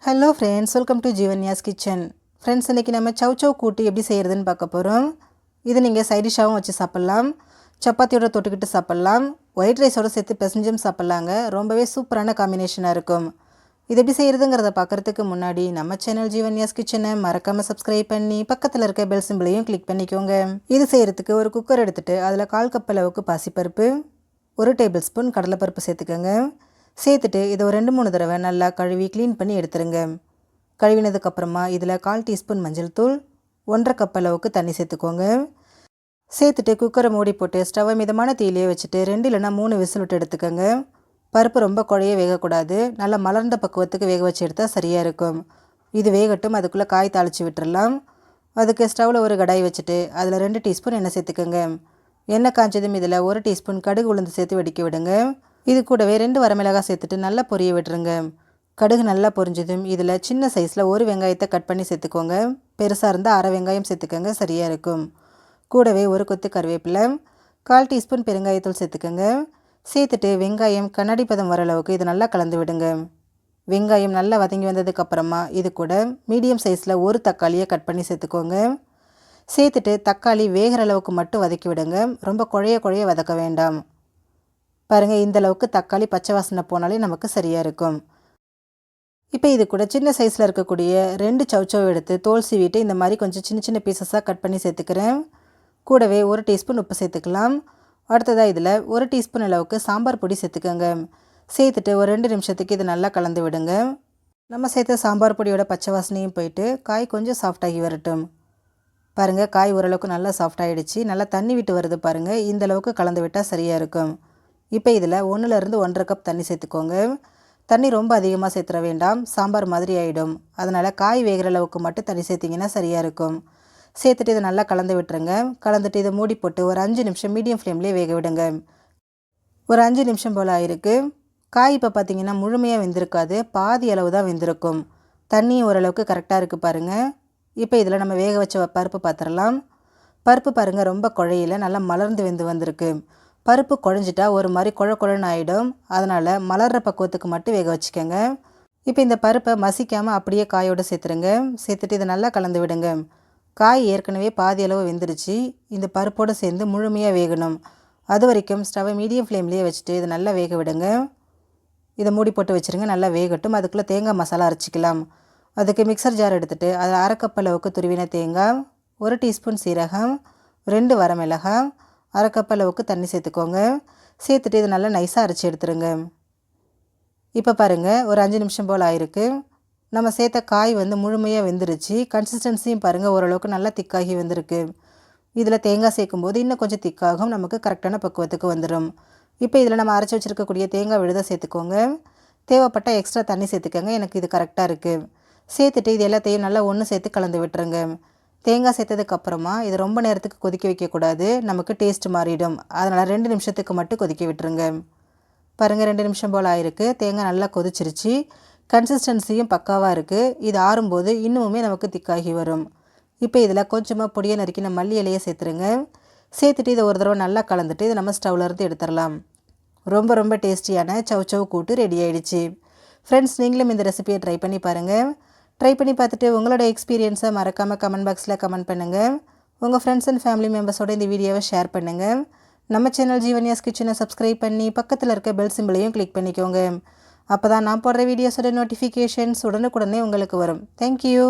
Hello friends, welcome to Jeevanya's kitchen. Friends, இன்றைக்கி நம்ம சவ் கூட்டு எப்படி செய்கிறதுன்னு பார்க்க போகிறோம். இது நீங்கள் சைடிஷாகவும் வச்சு சாப்பிட்லாம், சப்பாத்தியோட தொட்டுக்கிட்டு சாப்பிட்லாம், ஒயிட் ரைஸோடு சேர்த்து பிசைஞ்சும் சாப்பிட்லாங்க. ரொம்பவே சூப்பரான காம்பினேஷனாக இருக்கும். இது எப்படி செய்கிறதுங்கிறத பார்க்குறதுக்கு முன்னாடி நம்ம சேனல் ஜீவன்யாஸ் கிச்சனை மறக்காமல் சப்ஸ்கிரைப் பண்ணி பக்கத்தில் இருக்க பெல் சிம்பிளையும் கிளிக் பண்ணிக்கோங்க. இது செய்கிறதுக்கு ஒரு குக்கர் எடுத்துகிட்டு அதில் 1/4 கப் அளவுக்கு பாசிப்பருப்பு, 1 டேபிள் ஸ்பூன் கடலைப்பருப்பு சேர்த்துக்கோங்க. சேர்த்துட்டு இதை ஒரு 2-3 தடவை நல்லா கழுவி க்ளீன் பண்ணி எடுத்துருங்க. கழுவினதுக்கப்புறமா இதில் 1/4 டீஸ்பூன் மஞ்சள் தூள், 1/2 கப் அளவுக்கு தண்ணி சேர்த்துக்கோங்க. சேர்த்துட்டு குக்கரை மூடி போட்டு ஸ்டவ்வை மிதமான தீயிலே வச்சுட்டு 2 இல்லைனா 3 விசில் விட்டு எடுத்துக்கோங்க. பருப்பு ரொம்ப குழைய வேகக்கூடாது, நல்லா மலர்ந்த பக்குவத்துக்கு வேக வச்சு எடுத்தால் சரியாக இருக்கும். இது வேகட்டும், அதுக்குள்ளே காய் தாளித்து விட்டுடலாம். அதுக்கு ஸ்டவ்வில் ஒரு கடாய் வச்சுட்டு அதில் 2 டீஸ்பூன் எண்ணெய் சேர்த்துக்கோங்க. எண்ணெய் காய்ச்சதும் இதில் 1 டீஸ்பூன் கடுகு உளுந்து சேர்த்து வெடிக்க விடுங்க. இது கூடவே 2 வரமிளகாய் சேர்த்துட்டு நல்லா பொரிய விட்டுருங்க. கடுகு நல்லா பொரிஞ்சதும் இதில் சின்ன சைஸில் 1 வெங்காயத்தை கட் பண்ணி சேர்த்துக்கோங்க. பெருசாக இருந்தால் 1/2 வெங்காயம் சேர்த்துக்கோங்க, சரியாக இருக்கும். கூடவே 1 கொத்து கருவேப்பிலை, 1/4 டீஸ்பூன் பெருங்காயத்தூள் சேர்த்துக்கோங்க. சேர்த்துட்டு வெங்காயம் கண்ணாடி பதம் வர அளவுக்கு இது நல்லா கலந்து விடுங்க. வெங்காயம் நல்லா வதங்கி வந்ததுக்கப்புறமா இது கூட மீடியம் சைஸில் 1 தக்காளியை கட் பண்ணி சேர்த்துக்கோங்க. சேர்த்துட்டு தக்காளி வேகிற அளவுக்கு மட்டும் வதக்கி விடுங்க, ரொம்ப குழைய வதக்க வேண்டாம். பாருங்கள், இந்தளவுக்கு தக்காளி பச்சை வாசனை போனாலே நமக்கு சரியாக இருக்கும். இப்போ இது கூட சின்ன சைஸில் இருக்கக்கூடிய 2 சவ் எடுத்து தோல் சீவிட்டு இந்த மாதிரி கொஞ்சம் சின்ன சின்ன பீசஸாக கட் பண்ணி சேர்த்துக்கிறேன். கூடவே 1 டீஸ்பூன் உப்பு சேர்த்துக்கலாம். அடுத்ததாக இதில் 1 டீஸ்பூன் அளவுக்கு சாம்பார் பொடி சேர்த்துக்கோங்க. சேர்த்துட்டு ஒரு 2 நிமிஷத்துக்கு இது நல்லா கலந்து விடுங்க. நம்ம சேர்த்த சாம்பார் பொடியோட பச்சை வாசனையும் போயிட்டு காய் கொஞ்சம் சாஃப்டாகி வரட்டும். பாருங்கள், காய் ஓரளவுக்கு நல்லா சாஃப்டாகிடுச்சு, நல்லா தண்ணி விட்டு வருது பாருங்கள். இந்தளவுக்கு கலந்து விட்டால் சரியாக இருக்கும். இப்போ இதில் 1லேருந்து 1/2 கப் தண்ணி சேர்த்துக்கோங்க. தண்ணி ரொம்ப அதிகமாக சேர்த்துற வேண்டாம், சாம்பார் மாதிரி ஆகிடும். அதனால் காய் வேகிற அளவுக்கு மட்டும் தண்ணி சேர்த்திங்கன்னா சரியாக இருக்கும். சேர்த்துட்டு இதை நல்லா கலந்து விட்டுருங்க. கலந்துட்டு இதை மூடி போட்டு ஒரு 5 நிமிஷம் மீடியம் ஃப்ளேம்லேயே வேக விடுங்க. ஒரு 5 நிமிஷம் போல் ஆயிருக்கு. காய் இப்போ பார்த்திங்கன்னா முழுமையாக வெந்திருக்காது, பாதி அளவு தான் வெந்திருக்கும். தண்ணியும் ஓரளவுக்கு கரெக்டாக இருக்குது பாருங்கள். இப்போ இதில் நம்ம வேக வச்ச பருப்பு பார்த்துடலாம். பருப்பு பாருங்கள், ரொம்ப குழையில நல்லா மலர்ந்து வெந்து வந்திருக்கு. பருப்பு குழஞ்சிட்டா ஒரு மாதிரி குழன்னு ஆகிடும். அதனால் மலர்ற பக்குவத்துக்கு மட்டும் வேக வச்சுக்கோங்க. இப்போ இந்த பருப்பை மசிக்காமல் அப்படியே காயோடு சேர்த்துருங்க. சேர்த்துட்டு இதை நல்லா கலந்து விடுங்க. காய் ஏற்கனவே பாதி அளவு வெந்துருச்சு, இந்த பருப்போடு சேர்ந்து முழுமையாக வேகணும். அது வரைக்கும் ஸ்டவ்வை மீடியம் ஃப்ளேம்லேயே வச்சுட்டு இதை நல்லா வேக விடுங்க. இதை மூடி போட்டு வச்சுருங்க, நல்லா வேகட்டும். அதுக்குள்ளே தேங்காய் மசாலா அரைச்சிக்கலாம். அதுக்கு மிக்சர் ஜார் எடுத்துகிட்டு அதில் 1/2 கப் அளவுக்கு துருவின தேங்காய், 1 டீஸ்பூன் சீரகம், 2 வரமிளகாய், 1/2 கப் அளவுக்கு தண்ணி சேர்த்துக்கோங்க. சேர்த்துட்டு இதை நல்லா நைஸாக அரைச்சி எடுத்துருங்க. இப்போ பாருங்கள், ஒரு 5 நிமிஷம் போல் ஆயிருக்கு. நம்ம சேர்த்த காய் முழுமையாக வெந்துருச்சு. கன்சிஸ்டன்சியும் பாருங்கள், ஓரளவுக்கு நல்லா திக்காகி வந்திருக்கு. இதில் தேங்காய் சேர்க்கும்போது இன்னும் கொஞ்சம் திக்காகும், நமக்கு கரெக்டான பக்குவத்துக்கு வந்துடும். இப்போ இதில் நம்ம அரைச்சி வச்சுருக்கக்கூடிய தேங்காய் விழுதை சேர்த்துக்கோங்க. தேவைப்பட்ட எக்ஸ்ட்ரா தண்ணி சேர்த்துக்கோங்க, எனக்கு இது கரெக்டாக இருக்குது. சேர்த்துட்டு இது எல்லாத்தையும் நல்லா ஒன்று சேர்த்து கலந்து விட்டுருங்க. தேங்காய் சேர்த்ததுக்கப்புறமா இது ரொம்ப நேரத்துக்கு கொதிக்க வைக்கக்கூடாது, நமக்கு டேஸ்ட் மாறிடும். அதனால் 2 நிமிஷத்துக்கு மட்டும் கொதிக்க விட்டுருங்க. பாருங்கள், 2 நிமிஷம் போல் ஆயிருக்கு. தேங்காய் நல்லா கொதிச்சிருச்சு, கன்சிஸ்டன்சியும் பக்காவாக இருக்குது. இது ஆறும்போது இன்னுமே நமக்கு திக்காகி வரும். இப்போ இதில் கொஞ்சமாக பொடியை நறுக்கின மல்லி இலையை சேர்த்துருங்க. சேர்த்துட்டு இதை ஒரு தடவை நல்லா கலந்துட்டு இதை நம்ம ஸ்டவ்லேருந்து எடுத்துடலாம். ரொம்ப டேஸ்டியான சவ் கூட்டு ரெடி ஆகிடுச்சு. ஃப்ரெண்ட்ஸ், நீங்களும் இந்த ரெசிபியை ட்ரை பண்ணி பாருங்கள். ட்ரை பண்ணி பார்த்துட்டு உங்களோட எக்ஸ்பீரியன்ஸை மறக்காமல் கமெண்ட் பாக்ஸில் கமெண்ட் பண்ணுங்கள். உங்கள் ஃப்ரெண்ட்ஸ் அண்ட் ஃபேமிலி மெம்பர்ஸோடு இந்த வீடியோவை ஷேர் பண்ணுங்கள். நம்ம சேனல் ஜீவன்யாஸ் கிச்சனை சப்ஸ்கிரைப் பண்ணி பக்கத்தில் இருக்க பெல் சிம்பிளையும் கிளிக் பண்ணிக்கோங்க. அப்போ தான் நான் போடுற வீடியோஸோட நோட்டிஃபிகேஷன்ஸ் உடனுக்குடனே உங்களுக்கு வரும். தேங்க்யூ.